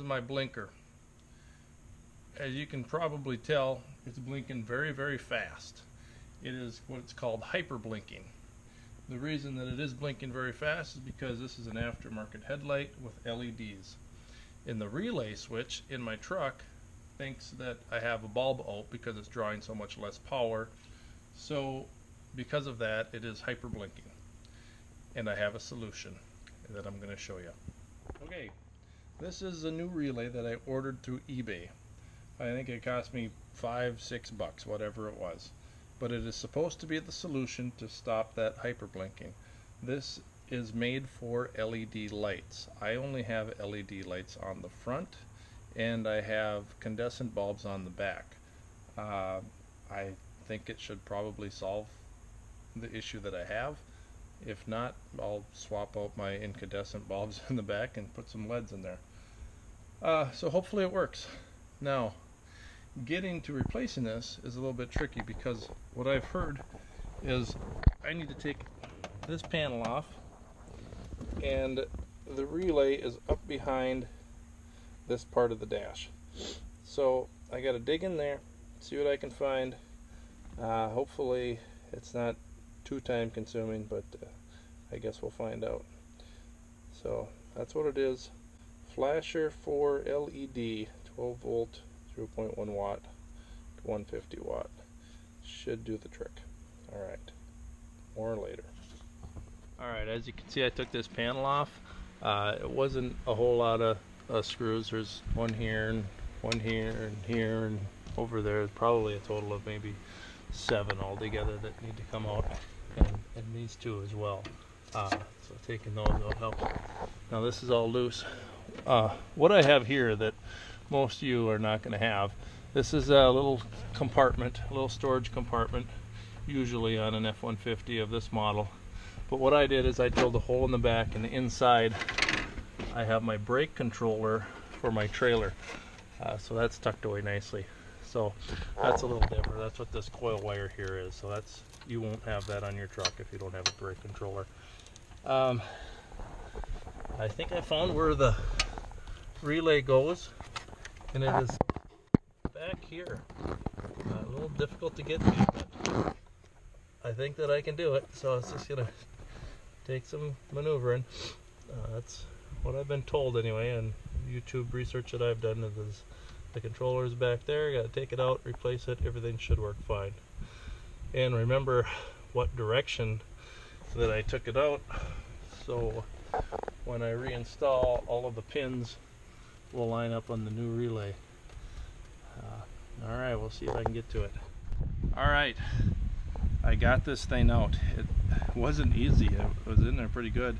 my blinker. As you can probably tell, it's blinking very, very fast. It is what's called hyper blinking. The reason that it is blinking very fast is because this is an aftermarket headlight with LEDs. In the relay switch in my truck thinks that I have a bulb out because it's drawing so much less power. So because of that, it is hyper blinking. And I have a solution that I'm going to show you. Okay, this is a new relay that I ordered through eBay. I think it cost me $5-6, whatever it was. But it is supposed to be the solution to stop that hyper blinking. This is made for LED lights. I only have LED lights on the front, and I have condensate bulbs on the back. I think it should probably solve the issue that I have. If not, I'll swap out my incandescent bulbs in the back and put some LEDs in there. So hopefully it works. Now, getting to replacing this is a little bit tricky because what I've heard is I need to take this panel off, and the relay is up behind this part of the dash. So I got to dig in there, see what I can find. Hopefully it's not too time consuming, but I guess we'll find out. So that's what it is. Flasher for LED, 12 volt, 0.1 watt to 150 watt. Should do the trick. Alright, more later. Alright, as you can see, I took this panel off. It wasn't a whole lot of screws. There's one here and one here and here and over there. Probably a total of maybe 7 altogether that need to come out, and these 2 as well. So taking those out helps. Now this is all loose. What I have here that most of you are not going to have, this is a little compartment, a little storage compartment, usually on an F150 of this model. But what I did is I drilled a hole in the back, and inside I have my brake controller for my trailer. So that's tucked away nicely. So that's a little different. That's what this coil wire here is. So that's, you won't have that on your truck if you don't have a brake controller. I think I found where the relay goes, and it is back here. A little difficult to get to, but I think that I can do it. So it's just gonna take some maneuvering. That's what I've been told anyway, and YouTube research that I've done is the controller is back there. Got to take it out, replace it. Everything should work fine. And remember what direction that I took it out, so when I reinstall, all of the pins will line up on the new relay. Alright, we'll see if I can get to it. Alright, I got this thing out. It wasn't easy. It was in there pretty good,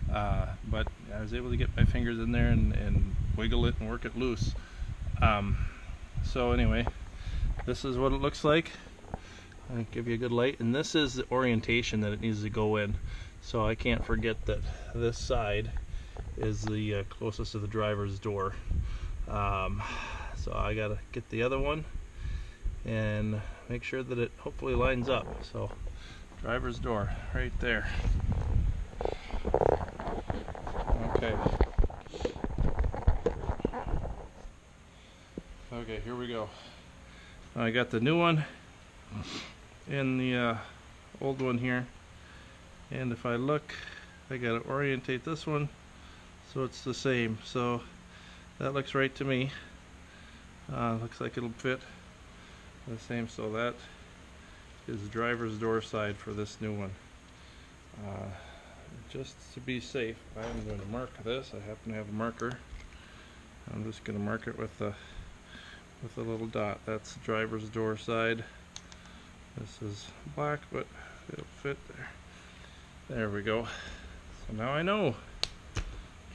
but I was able to get my fingers in there and wiggle it and work it loose. So anyway, this is what it looks like. I'll give you a good light, and this is the orientation that it needs to go in. So I can't forget that this side is the closest to the driver's door. So I gotta get the other one and make sure that it hopefully lines up. So driver's door right there. Okay. Okay, here we go. I got the new one and the old one here, and if I look, I gotta orientate this one so it's the same. So that looks right to me. Looks like it'll fit the same. So that is the driver's door side for this new one. Just to be safe, I'm going to mark this. I happen to have a marker. I'm just going to mark it with a little dot. That's the driver's door side. This is black, but it'll fit there. There we go. So now I know.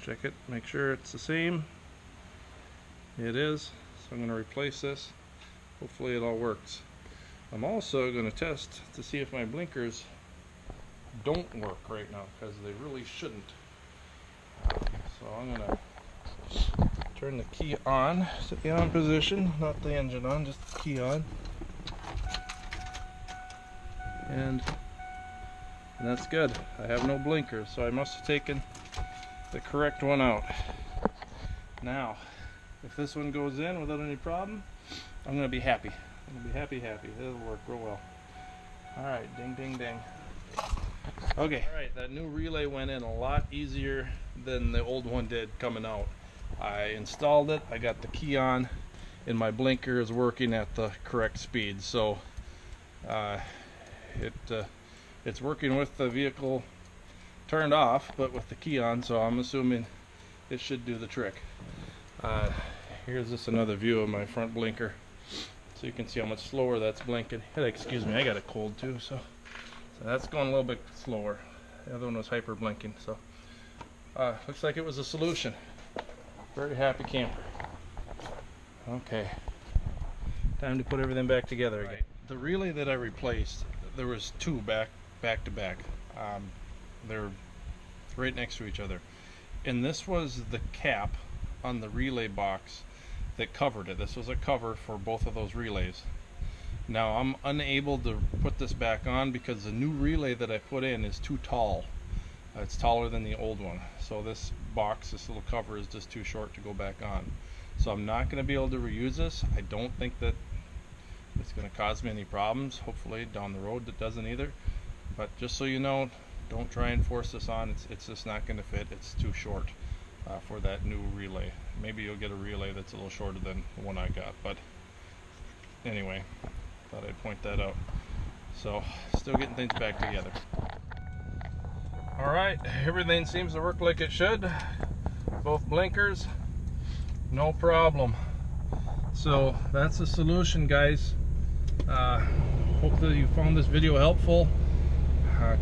Check it, make sure it's the same. It is. So I'm going to replace this. Hopefully it all works. I'm also going to test to see if my blinkers don't work right now, because they really shouldn't. So I'm going to turn the key on, set the on position, not the engine on, just the key on. And that's good. I have no blinkers, so I must have taken the correct one out. Now, if this one goes in without any problem, I'm gonna be happy. I'm gonna be happy. It'll work real well. All right, ding, ding, ding. Okay, all right, that new relay went in a lot easier than the old one did coming out. I installed it, I got the key on, and my blinker is working at the correct speed. So it's working with the vehicle turned off, but with the key on, so I'm assuming it should do the trick. Here's just another view of my front blinker, so you can see how much slower that's blinking. Hey, excuse me, I got a cold too, so that's going a little bit slower. The other one was hyper blinking, so looks like it was a solution. Very happy camper. Okay, time to put everything back together again. The relay that I replaced, there was two back to back. They're right next to each other, and this was the cap on the relay box that covered it. This was a cover for both of those relays. Now I'm unable to put this back on because the new relay that I put in is too tall. It's taller than the old one, so this box, this little cover, is just too short to go back on. So I'm not going to be able to reuse this. I don't think that it's going to cause me any problems. Hopefully down the road it doesn't either, but just so you know, don't try and force this on. It's just not going to fit. It's too short for that new relay. Maybe you'll get a relay that's a little shorter than the one I got, but anyway, thought I'd point that out. So still getting things back together. Alright, everything seems to work like it should. Both blinkers, no problem. So that's the solution, guys. Hope that you found this video helpful.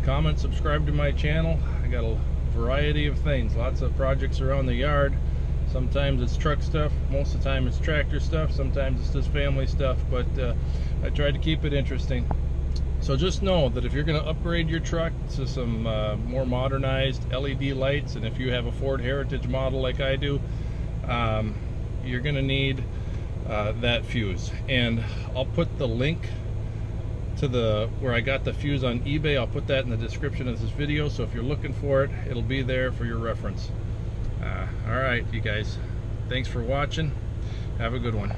Comment, subscribe to my channel. I got a variety of things, lots of projects around the yard. Sometimes it's truck stuff, most of the time it's tractor stuff, sometimes it's just family stuff, but I try to keep it interesting. So just know that if you're going to upgrade your truck to some more modernized LED lights, and if you have a Ford Heritage model like I do, you're going to need that fuse. And I'll put the link to where I got the fuse on eBay. I'll put that in the description of this video, so if you're looking for it, it'll be there for your reference. Alright, you guys, thanks for watching. Have a good one.